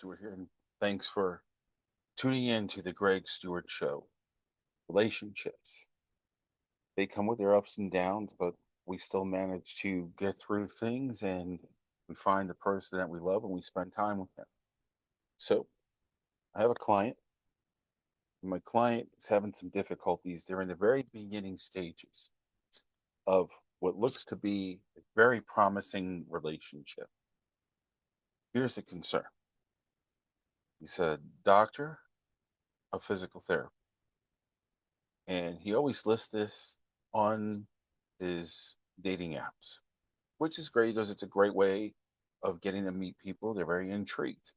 Stewart here, and thanks for tuning in to the Greg Stewart Show. Relationships, they come with their ups and downs, but we still manage to get through things and we find the person that we love and we spend time with them. So, I have a client, and my client is having some difficulties. They're in the very beginning stages of what looks to be a very promising relationship. Here's the concern. He's a doctor of physical therapy. And he always lists this on his dating apps, which is great. He goes, it's a great way of getting to meet people. They're very intrigued.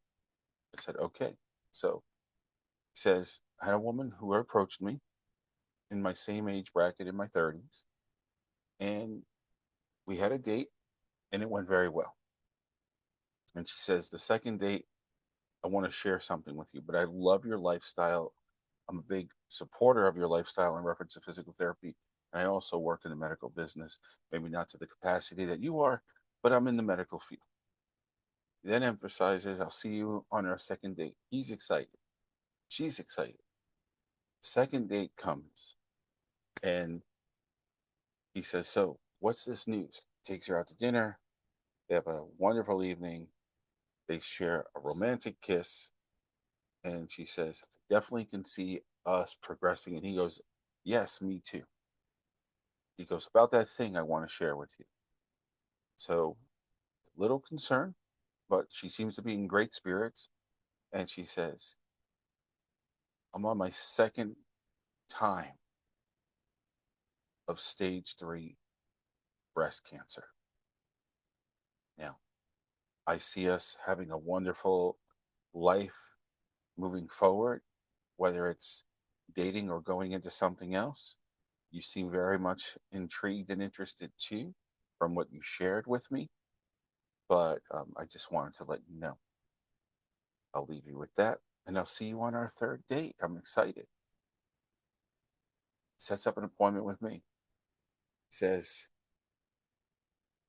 I said, okay. So he says, I had a woman who approached me in my same age bracket in my 30s, and we had a date and it went very well. And she says, the second date, I want to share something with you, but I love your lifestyle. I'm a big supporter of your lifestyle in reference to physical therapy. And I also work in the medical business, maybe not to the capacity that you are, but I'm in the medical field. He then emphasizes, I'll see you on our second date. He's excited. She's excited. Second date comes and he says, so what's this news? Takes her out to dinner. They have a wonderful evening. They share a romantic kiss. And she says, I definitely can see us progressing. And he goes, yes, me too. He goes, about that thing I want to share with you. So, little concern, but she seems to be in great spirits. And she says, I'm on my second time of stage 3 breast cancer. Now, I see us having a wonderful life moving forward, whether it's dating or going into something else. You seem very much intrigued and interested too, from what you shared with me. But I just wanted to let you know. I'll leave you with that, and I'll see you on our third date. I'm excited. Sets up an appointment with me. Says,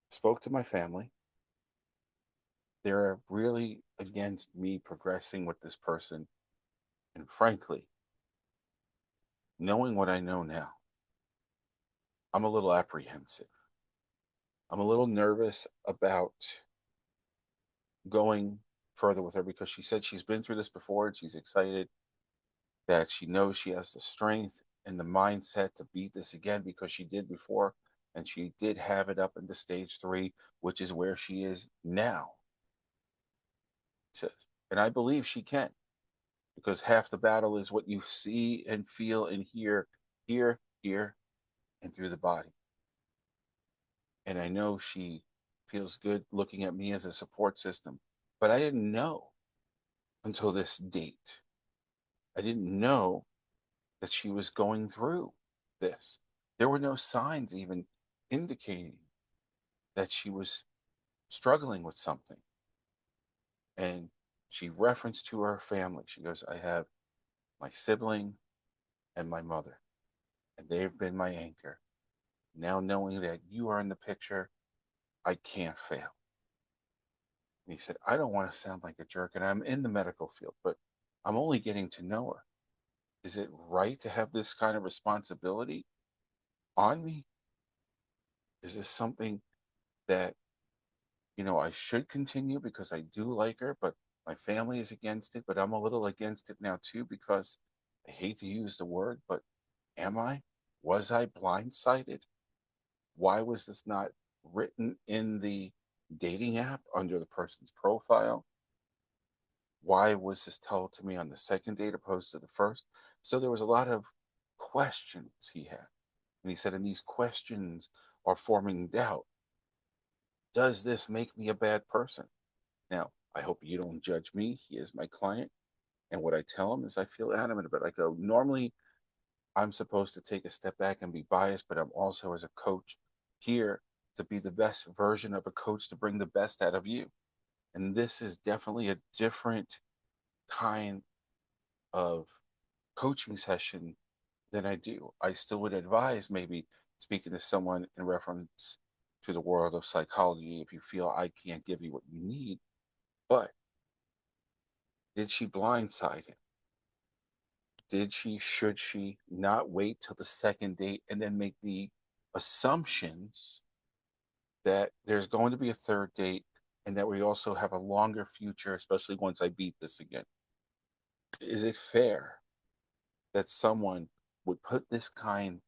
spoke to my family. They're really against me progressing with this person. And frankly, knowing what I know now, I'm a little apprehensive. I'm a little nervous about going further with her because she said she's been through this before and she's excited that she knows she has the strength and the mindset to beat this again because she did before and she did have it up into stage 3, which is where she is now. Says, and I believe she can because half the battle is what you see and feel and hear here, and through the body. And I know she feels good looking at me as a support system, but I didn't know until this date. I didn't know that she was going through this. There were no signs even indicating that she was struggling with something. And she referenced to her family. She goes, I have my sibling and my mother, and they've been my anchor. Now, knowing that you are in the picture, I can't fail. And he said, I don't want to sound like a jerk, and I'm in the medical field, but I'm only getting to know her. Is it right to have this kind of responsibility on me? Is this something that, I should continue because I do like her, but my family is against it, but I'm a little against it now too because I hate to use the word, but am I? Was I blindsided? Why was this not written in the dating app under the person's profile? Why was this told to me on the second date opposed to the first? So there was a lot of questions he had. And he said, and these questions are forming doubt. Does this make me a bad person? Now, I hope you don't judge me. He is my client. And what I tell him is I feel adamant about it. I go, normally I'm supposed to take a step back and be biased, but I'm also, as a coach, here to be the best version of a coach to bring the best out of you. And this is definitely a different kind of coaching session than I do. I still would advise maybe speaking to someone in reference to the world of psychology if you feel I can't give you what you need. But Did she blindside him? Should she not wait till the second date and then make the assumptions that there's going to be a third date and that we also have a longer future, especially once I beat this again? Is it fair that someone would put this kind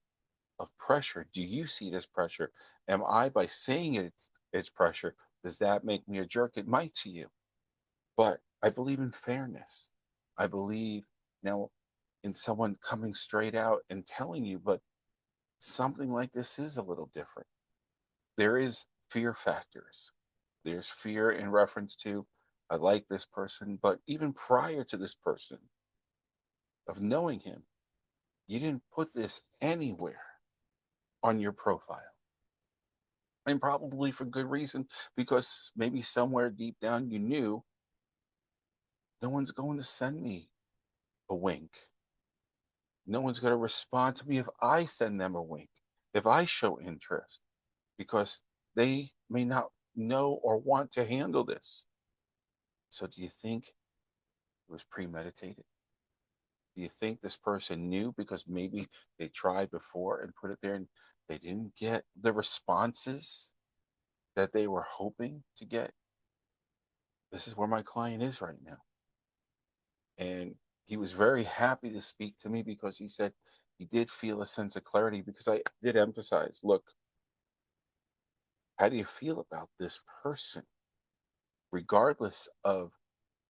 of pressure? Do you see this pressure? Am I, by saying it's pressure, does that make me a jerk? It might to you, but I believe in fairness. I believe now in someone coming straight out and telling you, but something like this is a little different. There is fear factors. There's fear in reference to, I like this person, but even prior to this person, of knowing him, you didn't put this anywhere on your profile. And probably for good reason, because maybe somewhere deep down you knew no one's going to send me a wink. No one's going to respond to me if I send them a wink, if I show interest, because they may not know or want to handle this. So, do you think it was premeditated? Do you think this person knew because maybe they tried before and put it there and they didn't get the responses that they were hoping to get? This is where my client is right now. And he was very happy to speak to me because he said he did feel a sense of clarity, because I did emphasize, look, how do you feel about this person, regardless of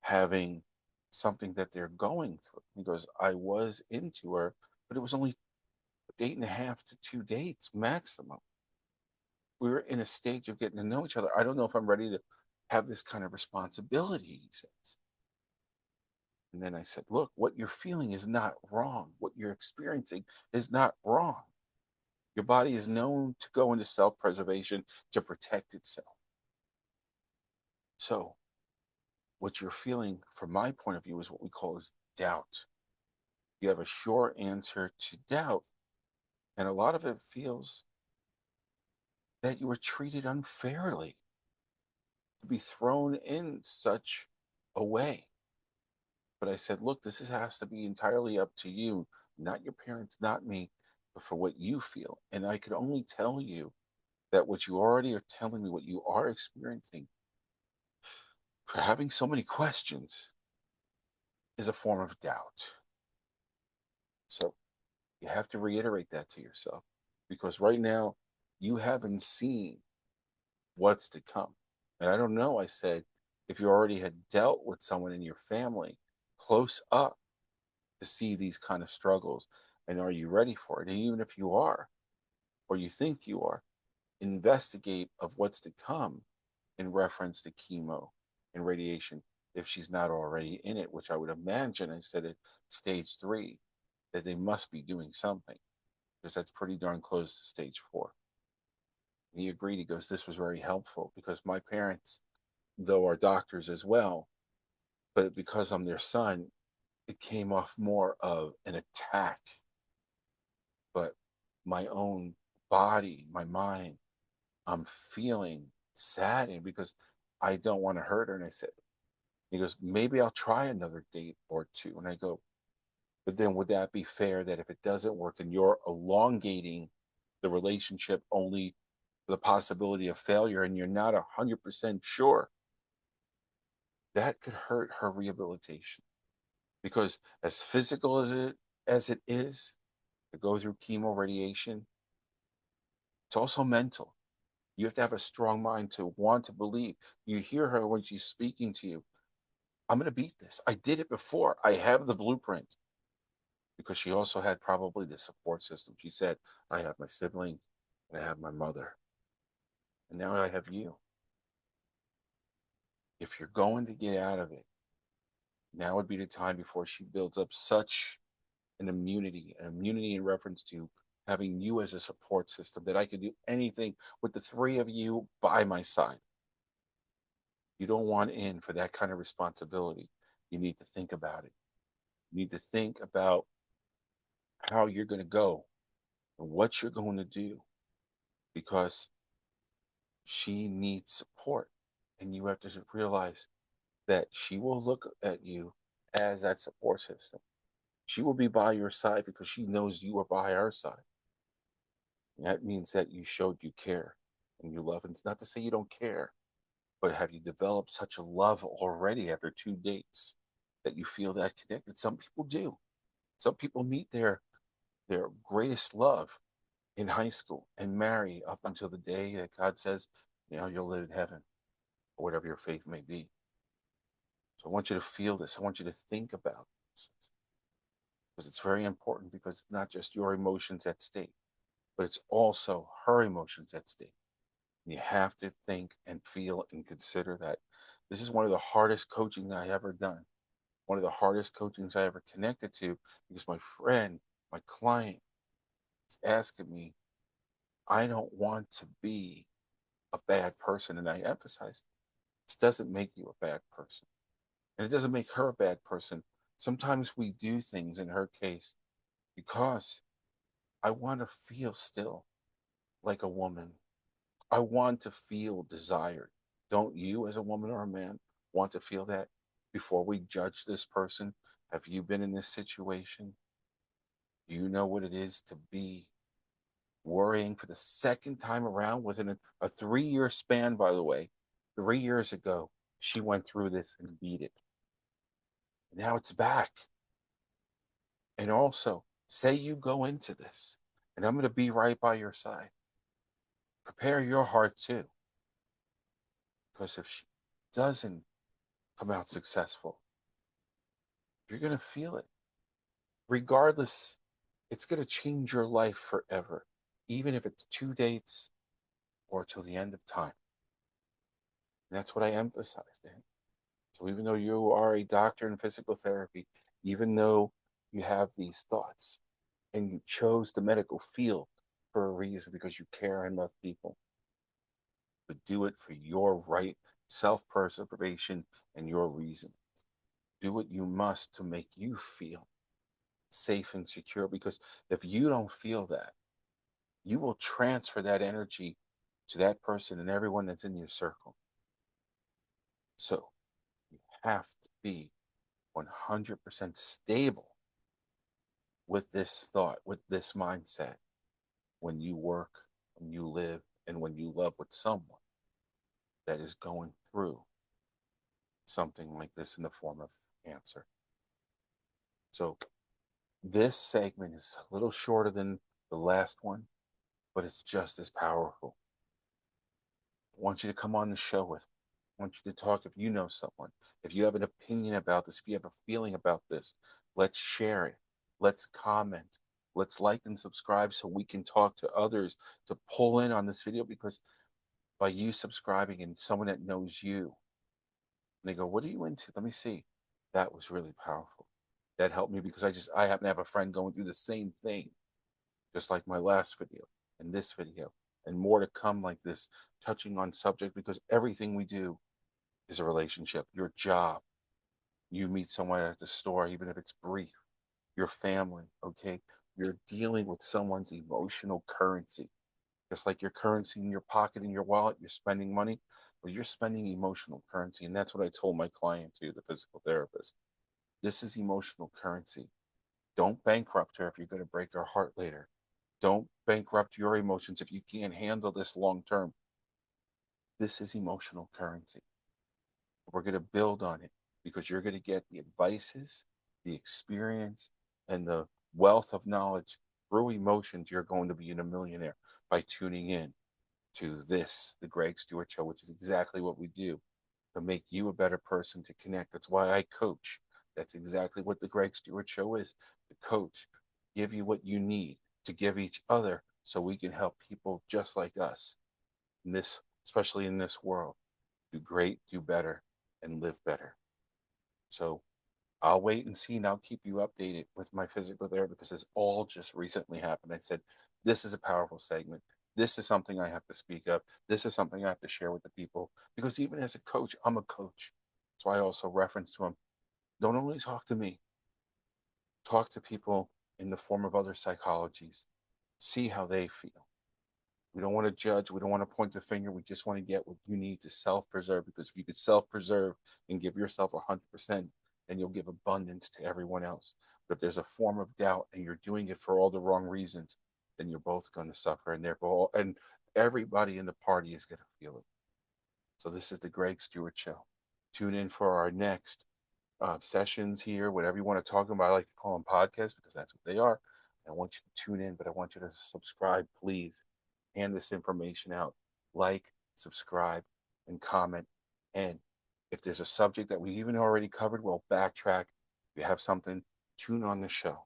having something that they're going through? He goes, I was into her, but it was only a date and a half to 2 dates maximum. We were in a stage of getting to know each other. I don't know if I'm ready to have this kind of responsibility, he says. And then I said, look, what you're feeling is not wrong. What you're experiencing is not wrong. Your body is known to go into self preservation to protect itself. So, what you're feeling, from my point of view, is what we call is doubt. You have a sure answer to doubt, and a lot of it feels that you were treated unfairly, to be thrown in such a way. But I said, look, has to be entirely up to you, not your parents, not me, but for what you feel. And I could only tell you that what you already are telling me, what you are experiencing, for having so many questions, is a form of doubt. So you have to reiterate that to yourself, because right now you haven't seen what's to come. And I don't know, I said, if you already had dealt with someone in your family close up to see these kind of struggles, and are you ready for it? And even if you are, or you think you are, investigate of what's to come in reference to chemo and radiation, if she's not already in it, which I would imagine, I said at stage 3, that they must be doing something, because that's pretty darn close to stage 4. And he agreed. He goes, this was very helpful, because my parents, though, are doctors as well, but because I'm their son, it came off more of an attack. But my own body, my mind, I'm feeling saddened because I don't want to hurt her. And I said, he goes, maybe I'll try another date or two. And I go, but then would that be fair that if it doesn't work and you're elongating the relationship only for the possibility of failure and you're not 100% sure, that could hurt her rehabilitation? Because as physical as it is to go through chemo radiation, it's also mental. You have to have a strong mind to want to believe. You hear her when she's speaking to you. I'm going to beat this. I did it before. I have the blueprint. Because she also had probably the support system. She said, I have my sibling and I have my mother. And now I have you. If you're going to get out of it, now would be the time before she builds up such an immunity in reference to having you as a support system, that I could do anything with the three of you by my side. You don't want in for that kind of responsibility. You need to think about it. You need to think about how you're going to go and what you're going to do, because she needs support. And you have to realize that she will look at you as that support system. She will be by your side because she knows you are by her side. And that means that you showed you care and you love. And it's not to say you don't care, but have you developed such a love already after 2 dates that you feel that connected? Some people do. Some people meet their greatest love in high school and marry up until the day that God says, you'll live in heaven or whatever your faith may be. So I want you to feel this. I want you to think about this because it's very important because it's not just your emotions at stake, but it's also her emotions at stake. You have to think and feel and consider that this is one of the hardest coaching I ever done. One of the hardest coachings I ever connected to because my friend, my client is asking me, I don't want to be a bad person. And I emphasize this doesn't make you a bad person. And it doesn't make her a bad person. Sometimes we do things in her case because I want to feel still like a woman. I want to feel desired. Don't you, as a woman or a man, want to feel that before we judge this person? Have you been in this situation? Do you know what it is to be worrying for the second time around within a 3 year span, by the way? 3 years ago, she went through this and beat it. Now it's back. And also, say you go into this, and I'm going to be right by your side. Prepare your heart too, because if she doesn't come out successful, you're going to feel it. Regardless, it's going to change your life forever, even if it's 2 dates or till the end of time. And that's what I emphasize, Dan. So even though you are a doctor in physical therapy, even though you have these thoughts and you chose the medical field for a reason because you care and love people, but do it for your right self-preservation and your reason. Do what you must to make you feel safe and secure because if you don't feel that, you will transfer that energy to that person and everyone that's in your circle. So you have to be 100% stable with this thought, with this mindset when you work, when you live, and when you love with someone that is going through something like this in the form of cancer. So this segment is a little shorter than the last one, but it's just as powerful. I want you to come on the show with me. I want you to talk if you know someone. If you have an opinion about this, if you have a feeling about this, let's share it. Let's comment. Let's like and subscribe so we can talk to others to pull in on this video because by you subscribing and someone that knows you, and they go, "What are you into? Let me see." That was really powerful. That helped me because I happen to have a friend going through the same thing, just like my last video and this video, and more to come like this, touching on subject because everything we do is a relationship. Your job, you meet someone at the store, even if it's brief, your family, okay? You're dealing with someone's emotional currency. Just like your currency in your pocket, in your wallet, you're spending money, well, you're spending emotional currency. And that's what I told my client too, the physical therapist. This is emotional currency. Don't bankrupt her if you're going to break her heart later. Don't bankrupt your emotions if you can't handle this long term. This is emotional currency. We're going to build on it because you're going to get the advices, the experience, and the wealth of knowledge through emotions. You're going to be a millionaire by tuning in to this, the Greg Stewart Show, which is exactly what we do to make you a better person to connect. That's why I coach. That's exactly what the Greg Stewart Show is to coach, give you what you need to give each other so we can help people just like us in this, especially in this world, do great, do better, and live better. So I'll wait and see, and I'll keep you updated with my physical therapy because this all just recently happened. I said, this is a powerful segment. This is something I have to speak of. This is something I have to share with the people because even as a coach, I'm a coach. That's why I also reference to him. Don't only talk to me, talk to people in the form of other psychologies. See how they feel. We don't want to judge. We don't want to point the finger. We just want to get what you need to self preserve because if you could self preserve and give yourself 100%, and you'll give abundance to everyone else. But if there's a form of doubt and you're doing it for all the wrong reasons, then you're both going to suffer, and everybody in the party is going to feel it. So this is the Greg Stewart Show. Tune in for our next sessions here, whatever you want to talk about. I like to call them podcasts because that's what they are. I want you to tune in, but I want you to subscribe, please. Hand this information out. Like, subscribe, and comment. And if there's a subject that we even already covered, we'll backtrack. If you have something, tune on the show.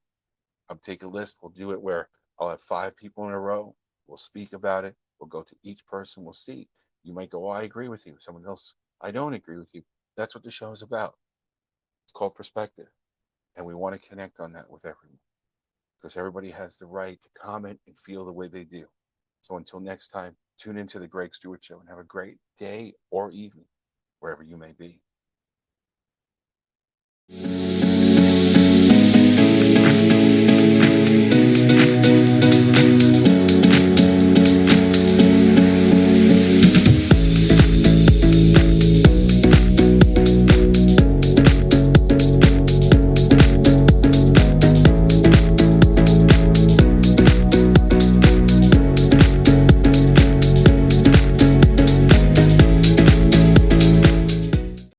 I'll take a list. We'll do it where I'll have 5 people in a row. We'll speak about it. We'll go to each person. We'll see. You might go, oh, I agree with you. Someone else, I don't agree with you. That's what the show is about. It's called perspective. And we want to connect on that with everyone because everybody has the right to comment and feel the way they do. So until next time, tune into the Greg Stewart Show and have a great day or evening wherever you may be.